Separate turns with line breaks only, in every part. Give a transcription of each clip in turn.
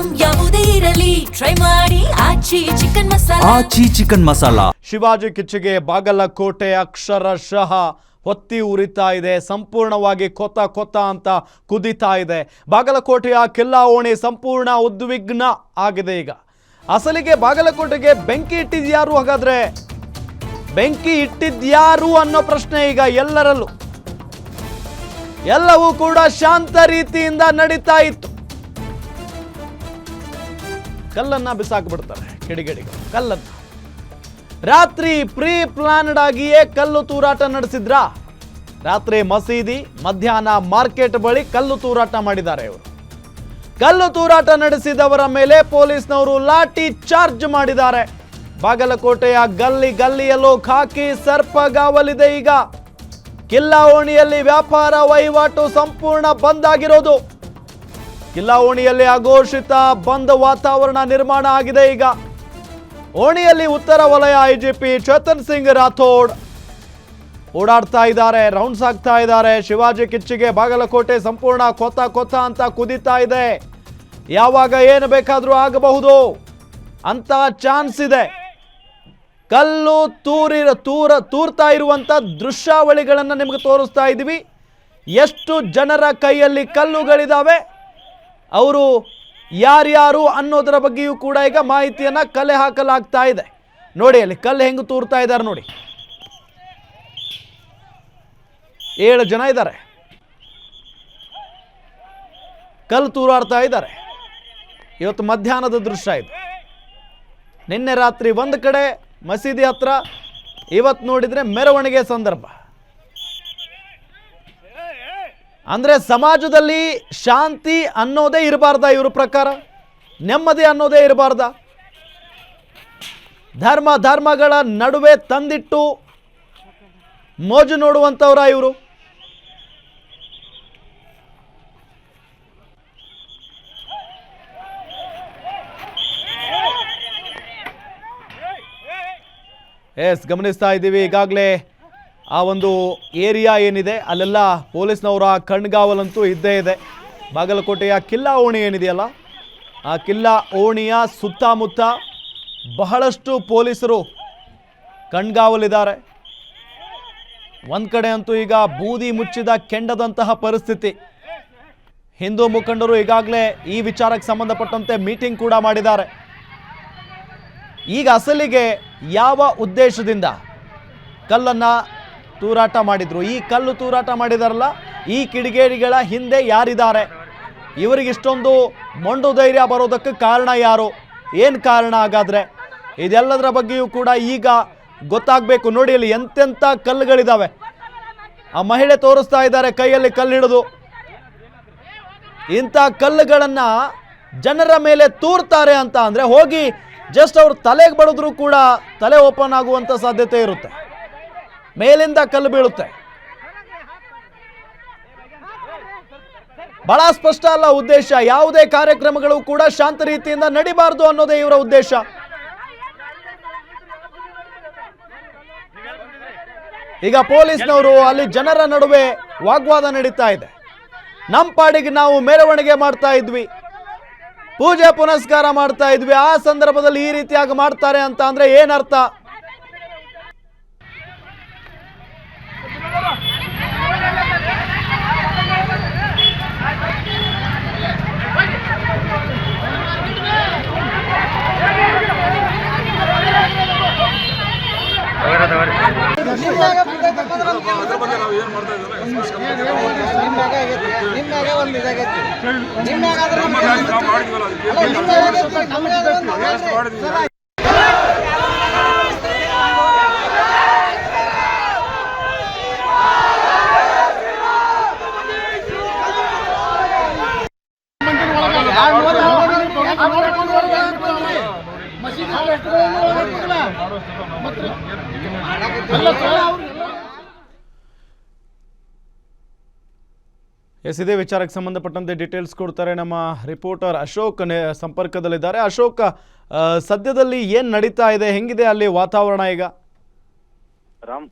Item ಯಾವುದೇ ಇರಲಿ try ಮಾಡಿ ಆಚಿ ಚಿಕನ್ ಮಸಾಲಾ.
ಶಿವಾಜಿ ಕಿಚ್ಚುಗೆ ಬಾಗಲಕೋಟೆ ಅಕ್ಷರಶಃ ಹೊತ್ತಿ ಉರಿತಾ ಇದೆ. ಸಂಪೂರ್ಣವಾಗಿ ಕೊತ ಅಂತ ಕುದಿತಾ ಇದೆ. ಬಾಗಲಕೋಟೆಯ ಕಿಲ್ಲಾ ಓಣಿ ಸಂಪೂರ್ಣ ಉದ್ವಿಗ್ನ ಆಗಿದೆ. ಈಗ ಅಸಲಿಗೆ ಬಾಗಲಕೋಟೆಗೆ ಬೆಂಕಿ ಇಟ್ಟಿದ್ಯಾರು? ಹಾಗಾದ್ರೆ ಬೆಂಕಿ ಇಟ್ಟಿದ್ಯಾರು ಅನ್ನೋ ಪ್ರಶ್ನೆ ಈಗ ಎಲ್ಲರಲ್ಲೂ. ಎಲ್ಲವೂ ಕೂಡ ಶಾಂತ ರೀತಿಯಿಂದ ನಡೀತಾ ಇತ್ತು. ಕಲ್ಲನ್ನ ಬಿಸಾಕ್ಬಿಡ್ತಾರೆ ಕಿಡಿಗೇಡಿಗಳು. ಕಲ್ಲನ್ನ ರಾತ್ರಿ ಪ್ರೀ ಪ್ಲಾನ್ಡ್ ಆಗಿಯೇ ಕಲ್ಲು ತೂರಾಟ ನಡೆಸಿದ್ರ. ರಾತ್ರಿ ಮಸೀದಿ, ಮಧ್ಯಾಹ್ನ ಮಾರ್ಕೆಟ್ ಬಳಿ ಕಲ್ಲು ತೂರಾಟ ಮಾಡಿದ್ದಾರೆ ಇವರು. ಕಲ್ಲು ತೂರಾಟ ನಡೆಸಿದವರ ಮೇಲೆ ಪೊಲೀಸ್ನವರು ಲಾಠಿ ಚಾರ್ಜ್ ಮಾಡಿದ್ದಾರೆ. ಬಾಗಲಕೋಟೆಯ ಗಲ್ಲಿಯಲ್ಲೂ ಖಾಕಿ ಸರ್ಪಗಾವಲಿದೆ. ಈಗ ಕಿಲ್ಲಾ ಓಣಿಯಲ್ಲಿ ವ್ಯಾಪಾರ ವಹಿವಾಟು ಸಂಪೂರ್ಣ ಬಂದ್ ಆಗಿರೋದು. ಕಿಲ್ಲಾ ಓಣಿಯಲ್ಲಿ ಅಘೋಷಿತ ಬಂದ್ ವಾತಾವರಣ ನಿರ್ಮಾಣ ಆಗಿದೆ. ಈಗ ಓಣಿಯಲ್ಲಿ ಉತ್ತರ ವಲಯ ಐಜಿಪಿ ಚೇತನ್ ಸಿಂಗ್ ರಾಥೋಡ್ ಓಡಾಡ್ತಾ ಇದ್ದಾರೆ, ರೌಂಡ್ಸ್ ಆಗ್ತಾ ಇದ್ದಾರೆ. ಶಿವಾಜಿ ಕಿಚ್ಚಿಗೆ ಬಾಗಲಕೋಟೆ ಸಂಪೂರ್ಣ ಕೊತ ಅಂತ ಕುದಿತಾ ಇದೆ. ಯಾವಾಗ ಏನು ಬೇಕಾದರೂ ಆಗಬಹುದು ಅಂತ ಚಾನ್ಸ್ ಇದೆ. ಕಲ್ಲು ತೂರ್ತಾ ಇರುವಂತ ದೃಶ್ಯಾವಳಿಗಳನ್ನು ನಿಮಗೆ ತೋರಿಸ್ತಾ ಇದ್ದೀವಿ. ಎಷ್ಟು ಜನರ ಕೈಯಲ್ಲಿ ಕಲ್ಲುಗಳಿದಾವೆ, ಅವರು ಯಾರ್ಯಾರು ಅನ್ನೋದರ ಬಗ್ಗೆಯೂ ಕೂಡ ಈಗ ಮಾಹಿತಿಯನ್ನ ಕಲೆ ಹಾಕಲಾಗ್ತಾ ಇದೆ. ನೋಡಿ ಅಲ್ಲಿ ಕಲ್ಲು ಹೆಂಗೆ ತೂರ್ತಾ ಇದ್ದಾರೆ ನೋಡಿ. 7 ಜನ ಇದ್ದಾರೆ, ಕಲ್ಲು ತೂರಾಡ್ತಾ ಇದ್ದಾರೆ. ಇವತ್ತು ಮಧ್ಯಾಹ್ನದ ದೃಶ್ಯ ಇದು. ನಿನ್ನೆ ರಾತ್ರಿ ಒಂದು ಕಡೆ ಮಸೀದಿ ಹತ್ರ, ಇವತ್ತು ನೋಡಿದ್ರೆ ಮೆರವಣಿಗೆ ಸಂದರ್ಭ. ಅಂದ್ರೆ ಸಮಾಜದಲ್ಲಿ ಶಾಂತಿ ಅನ್ನೋದೇ ಇರಬಾರ್ದ, ಇವ್ರ ಪ್ರಕಾರ ನೆಮ್ಮದಿ ಅನ್ನೋದೇ ಇರಬಾರ್ದ. ಧರ್ಮಗಳ ನಡುವೆ ತಂದಿಟ್ಟು ಮೋಜು ನೋಡುವಂಥವ್ರ ಇವರು. ಗಮನಿಸ್ತಾ ಇದ್ದೀವಿ. ಈಗಾಗಲೇ ಆ ಒಂದು ಏರಿಯಾ ಏನಿದೆ ಅಲ್ಲೆಲ್ಲ ಪೊಲೀಸ್ನವರ ಕಣ್ಗಾವಲಂತೂ ಇದ್ದೇ ಇದೆ. ಬಾಗಲಕೋಟೆಯ ಕಿಲ್ಲಾ ಓಣಿ ಏನಿದೆಯಲ್ಲ, ಆ ಕಿಲ್ಲಾ ಓಣಿಯ ಸುತ್ತಮುತ್ತ ಬಹಳಷ್ಟು ಪೊಲೀಸರು ಕಣ್ಗಾವಲಿದ್ದಾರೆ. ಒಂದು ಕಡೆ ಅಂತೂ ಈಗ ಬೂದಿ ಮುಚ್ಚಿದ ಕೆಂಡದಂತಹ ಪರಿಸ್ಥಿತಿ. ಹಿಂದೂ ಮುಖಂಡರು ಈಗಾಗಲೇ ಈ ವಿಚಾರಕ್ಕೆ ಸಂಬಂಧಪಟ್ಟಂತೆ ಮೀಟಿಂಗ್ ಕೂಡ ಮಾಡಿದ್ದಾರೆ. ಈಗ ಅಸಲಿಗೆ ಯಾವ ಉದ್ದೇಶದಿಂದ ಕಲ್ಲನ್ನು ತೂರಾಟ ಮಾಡಿದ್ರು, ಈ ಕಲ್ಲು ತೂರಾಟ ಮಾಡಿದಾರಲ್ಲ, ಈ ಕಿಡಿಗೇಡಿಗಳ ಹಿಂದೆ ಯಾರಿದ್ದಾರೆ, ಇವರಿಗೆ ಇಷ್ಟೊಂದು ಮೊಂಡು ಧೈರ್ಯ ಬರೋದಕ್ಕೆ ಕಾರಣ ಯಾರು, ಏನು ಕಾರಣ ಹಾಗಾದ್ರೆ, ಇದೆಲ್ಲದರ ಬಗ್ಗೆಯೂ ಕೂಡ ಈಗ ಗೊತ್ತಾಗಬೇಕು. ನೋಡಿ ಅಲ್ಲಿ ಎಂತೆಂಥ ಕಲ್ಲುಗಳಿದ್ದಾವೆ. ಆ ಮಹಿಳೆ ತೋರಿಸ್ತಾ ಇದ್ದಾರೆ ಕೈಯಲ್ಲಿ ಕಲ್ಲು ಹಿಡಿದು. ಇಂಥ ಕಲ್ಲುಗಳನ್ನು ಜನರ ಮೇಲೆ ತೂರ್ತಾರೆ ಅಂತ ಅಂದರೆ ಹೋಗಿ ಜಸ್ಟ್ ಅವ್ರ ತಲೆಗೆ ಬಡಿದ್ರೂ ಕೂಡ ತಲೆ ಓಪನ್ ಆಗುವಂಥ ಸಾಧ್ಯತೆ ಇರುತ್ತೆ. ಮೇಲಿಂದ ಕಲ್ಲು ಬೀಳುತ್ತೆ. ಬಹಳ ಸ್ಪಷ್ಟ ಅಲ್ಲ ಉದ್ದೇಶ. ಯಾವುದೇ ಕಾರ್ಯಕ್ರಮಗಳು ಕೂಡ ಶಾಂತ ರೀತಿಯಿಂದ ನಡಿಬಾರದು ಅನ್ನೋದೇ ಇವರ ಉದ್ದೇಶ. ಈಗ ಪೊಲೀಸ್ನವರು ಅಲ್ಲಿ ಜನರ ನಡುವೆ ವಾಗ್ವಾದ ನಡೀತಾ ಇದೆ. ನಮ್ಮ ಪಾಡಿಗೆ ನಾವು ಮೆರವಣಿಗೆ ಮಾಡ್ತಾ ಇದ್ವಿ, ಪೂಜೆ ಪುನಸ್ಕಾರ ಮಾಡ್ತಾ ಇದ್ವಿ, ಆ ಸಂದರ್ಭದಲ್ಲಿ ಈ ರೀತಿಯಾಗಿ ಮಾಡ್ತಾರೆ ಅಂತ ಅಂದ್ರೆ ಏನರ್ಥ? ಇದೇ ವಿಚಾರಕ್ಕೆ ಸಂಬಂಧಪಟ್ಟಂತೆ ಡೀಟೇಲ್ಸ್ ಕೊಡ್ತಾರೆ ನಮ್ಮ ರಿಪೋರ್ಟರ್ ಅಶೋಕ್ ಸಂಪರ್ಕದಲ್ಲಿದ್ದಾರೆ. ಅಶೋಕ್, ಸದ್ಯದಲ್ಲಿ ಏನು ನಡೀತಾ ಇದೆ, ಹೆಂಗಿದೆ ಅಲ್ಲಿ ವಾತಾವರಣ ಈಗ?
ರಾಮ್,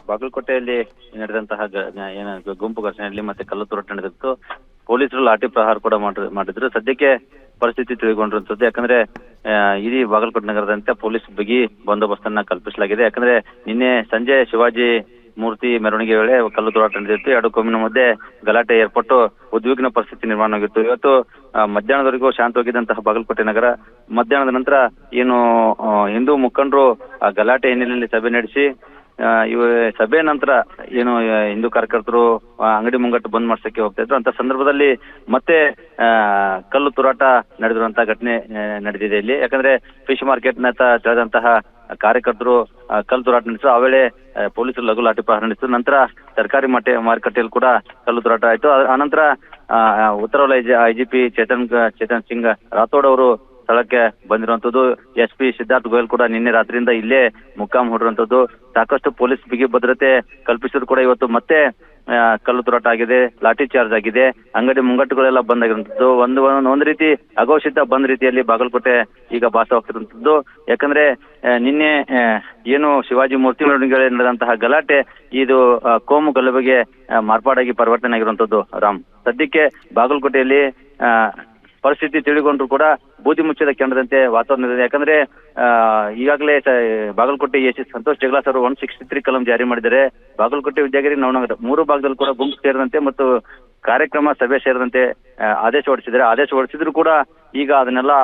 ಬಾಗಲಕೋಟೆಯಲ್ಲಿ ನಡೆದಂತಹ ಗುಂಪು ಘರ್ಷಣೆಯಲ್ಲಿ ಮತ್ತೆ ಕಲ್ಲು ತೂರಾಟ ನಡೆದಿತ್ತು. ಪೊಲೀಸರು ಲಾಠಿ ಪ್ರಹಾರ ಕೂಡ ಮಾಡಿದ್ರು. ಸದ್ಯಕ್ಕೆ ಪರಿಸ್ಥಿತಿ ತಿಳಿಗೊಂಡಿರುವಂತದ್ದು. ಯಾಕಂದ್ರೆ ಇಡೀ ಬಾಗಲಕೋಟೆ ನಗರದಂತೆ ಪೊಲೀಸ್ ಬಿಗಿ ಬಂದೋಬಸ್ತನ್ನ ಕಲ್ಪಿಸಲಾಗಿದೆ. ಯಾಕಂದ್ರೆ ನಿನ್ನೆ ಸಂಜೆ ಶಿವಾಜಿ ಮೂರ್ತಿ ಮೆರವಣಿಗೆ ವೇಳೆ ಕಲ್ಲು ತೂರಾಟ ನಡೆದಿತ್ತು. ಎರಡು ಕೋಮಿನ ಮಧ್ಯೆ ಗಲಾಟೆ ಏರ್ಪಟ್ಟು ಉದ್ವಿಗ್ನ ಪರಿಸ್ಥಿತಿ ನಿರ್ಮಾಣವಾಗಿತ್ತು. ಇವತ್ತು ಮಧ್ಯಾಹ್ನದವರೆಗೂ ಶಾಂತವಾಗಿದ್ದಂತಹ ಬಾಗಲಕೋಟೆ ನಗರ ಮಧ್ಯಾಹ್ನದ ನಂತರ ಏನು ಹಿಂದೂ ಮುಖಂಡರು ಗಲಾಟೆ ಹಿನ್ನೆಲೆಯಲ್ಲಿ ಸಭೆ ನಡೆಸಿ ಇವ ಸಭೆ ನಂತರ ಏನು ಹಿಂದೂ ಕಾರ್ಯಕರ್ತರು ಅಂಗಡಿ ಮುಂಗಟ್ಟು ಬಂದ್ ಮಾಡ್ಸಕ್ಕೆ ಹೋಗ್ತಾ ಇದ್ರು. ಅಂತ ಸಂದರ್ಭದಲ್ಲಿ ಮತ್ತೆ ಕಲ್ಲು ತೂರಾಟ ನಡೆದಿರುವಂತಹ ಘಟನೆ ನಡೆದಿದೆ ಇಲ್ಲಿ. ಯಾಕಂದ್ರೆ ಫಿಶ್ ಮಾರ್ಕೆಟ್ ನತ್ತ ತೆರೆದಂತಹ ಕಾರ್ಯಕರ್ತರು ಕಲ್ಲು ತೂರಾಟ ನಡೆಸಿದ್ರು. ಆ ವೇಳೆ ಪೊಲೀಸರು ಲಘು ಲಾಠಿ ಪ್ರಹಾರ ನಡೆಸಿದ್ರು. ನಂತರ ಸರ್ಕಾರಿ ಮಾರುಕಟ್ಟೆಯಲ್ಲಿ ಕೂಡ ಕಲ್ಲು ತೂರಾಟ ಆಯಿತು. ಆನಂತರ ಉತ್ತರ ವಲಯ ಐಜಿಪಿ ಚೇತನ್ ಸಿಂಗ್ ರಾಥೋಡ್ ಅವರು ಸ್ಥಳಕ್ಕೆ ಬಂದಿರುವಂತದ್ದು. SP ಸಿದ್ಧಾರ್ಥ್ ಗೋಯಲ್ ಕೂಡ ನಿನ್ನೆ ರಾತ್ರಿಯಿಂದ ಇಲ್ಲೇ ಮುಕ್ಕಾಂ ಹೂಡಿರುವಂತದ್ದು. ಸಾಕಷ್ಟು ಪೊಲೀಸ್ ಬಿಗಿ ಭದ್ರತೆ ಕಲ್ಪಿಸಿದ್ರು ಕೂಡ ಇವತ್ತು ಮತ್ತೆ ಕಲ್ಲು ತೂರಾಟ ಆಗಿದೆ, ಲಾಠಿ ಚಾರ್ಜ್ ಆಗಿದೆ, ಅಂಗಡಿ ಮುಂಗಟ್ಟುಗಳೆಲ್ಲ ಬಂದ್ ಆಗಿರುವಂತದ್ದು. ಒಂದು ರೀತಿ ಅಘೋಷಿತ ಬಂದ್ ರೀತಿಯಲ್ಲಿ ಬಾಗಲಕೋಟೆ ಈಗ ಭಾಸವಾಗ್ತಿರುವಂತದ್ದು. ಯಾಕಂದ್ರೆ ನಿನ್ನೆ ಏನು ಶಿವಾಜಿ ಮೂರ್ತಿ ಮೆರವಣಿಗೆ ನಡೆದಂತಹ ಗಲಾಟೆ ಇದು ಕೋಮು ಗಲಭೆಗೆ ಮಾರ್ಪಾಡಾಗಿ ಪರಿವರ್ತನೆ ಆಗಿರುವಂತದ್ದು. ರಾಮ್, ಸದ್ಯಕ್ಕೆ ಬಾಗಲಕೋಟೆಯಲ್ಲಿ ಪರಿಸ್ಥಿತಿ ತಿಳಿಗೊಂಡ್ರು ಕೂಡ ಬೂದಿ ಮುಚ್ಚದ ಕೆಂಡದಂತೆ ವಾತಾವರಣ ಇದೆ. ಯಾಕಂದ್ರೆ ಈಗಾಗಲೇ ಬಾಗಲಕೋಟೆ AC ಸಂತೋಷ್ ಜಗ್ಲಾಸ್ ಅವರು 163 ಕಲಂ ಜಾರಿ ಮಾಡಿದ್ದಾರೆ. ಬಾಗಲಕೋಟೆ, ವಿದ್ಯಾಗಿರಿ, ನವನಗರ 3 ಭಾಗದಲ್ಲಿ ಕೂಡ ಗುಂಪು ಸೇರಿದಂತೆ ಮತ್ತು ಕಾರ್ಯಕ್ರಮ ಸಭೆ ಸೇರಿದಂತೆ ಆದೇಶ ಹೊರಡಿಸಿದ್ರು ಕೂಡ ಈಗ ಅದನ್ನೆಲ್ಲ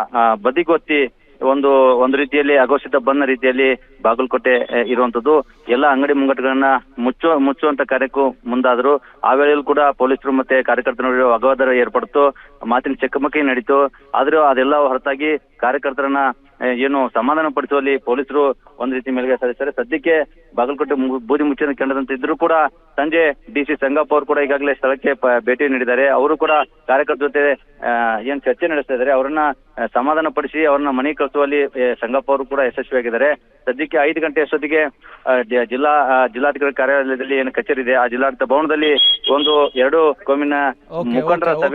ಬದಿಗೊತ್ತಿ ಒಂದು ರೀತಿಯಲ್ಲಿ ಅಘೋಷಿತ ಬಂದ ರೀತಿಯಲ್ಲಿ ಬಾಗಲಕೋಟೆ ಇರುವಂತದ್ದು. ಎಲ್ಲ ಅಂಗಡಿ ಮುಂಗಟ್ಟುಗಳನ್ನ ಮುಚ್ಚುವಂತ ಕಾರ್ಯಕ್ಕೂ ಮುಂದಾದ್ರು. ಆ ವೇಳೆಯಲ್ಲೂ ಕೂಡ ಪೊಲೀಸರು ಮತ್ತೆ ಕಾರ್ಯಕರ್ತರ ನಡುವೆ ವಾಗ್ವಾದ ಏರ್ಪಡ್ತು, ಮಾತಿನ ಚಕಮಕಿ ನಡೀತು. ಆದ್ರೂ ಅದೆಲ್ಲ ಹೊರತಾಗಿ ಕಾರ್ಯಕರ್ತರನ್ನ ಏನು ಸಮಾಧಾನ ಪಡಿಸುವಲ್ಲಿ ಪೊಲೀಸರು ಒಂದ್ ರೀತಿ ಮೇಲ್ಗೆ ಸಾಧಿಸ್ತಾರೆ. ಸದ್ಯಕ್ಕೆ ಬಾಗಲಕೋಟೆ ಬೂದಿ ಮುಚ್ಚಿನ ಕೆಂಡದಂತೆ ಇದ್ರು ಕೂಡ ಸಂಜೆ DC ಸಂಗಪ್ಪ ಅವರು ಕೂಡ ಈಗಾಗಲೇ ಸ್ಥಳಕ್ಕೆ ಭೇಟಿ ನೀಡಿದ್ದಾರೆ. ಅವರು ಕೂಡ ಕಾರ್ಯಕರ್ತರ ಜೊತೆ ಏನ್ ಚರ್ಚೆ ನಡೆಸ್ತಾ ಇದ್ದಾರೆ, ಅವರನ್ನ ಸಮಾಧಾನ ಪಡಿಸಿ ಅವ್ರನ್ನ ಮನೆ ಕಳಿಸುವಲ್ಲಿ ಸಂಗಪ್ಪ ಅವರು ಕೂಡ ಯಶಸ್ವಿಯಾಗಿದ್ದಾರೆ. ಸದ್ಯಕ್ಕೆ 5 ಗಂಟೆ ಅಷ್ಟೊತ್ತಿಗೆ ಜಿಲ್ಲಾಧಿಕಾರಿ ಕಾರ್ಯಾಲಯದಲ್ಲಿ ಏನು ಕಚೇರಿ ಇದೆ, ಆ ಜಿಲ್ಲಾಡಳಿತ ಭವನದಲ್ಲಿ 2 ಕೋಮಿನ ಮುಖಂಡರ ಸಭೆ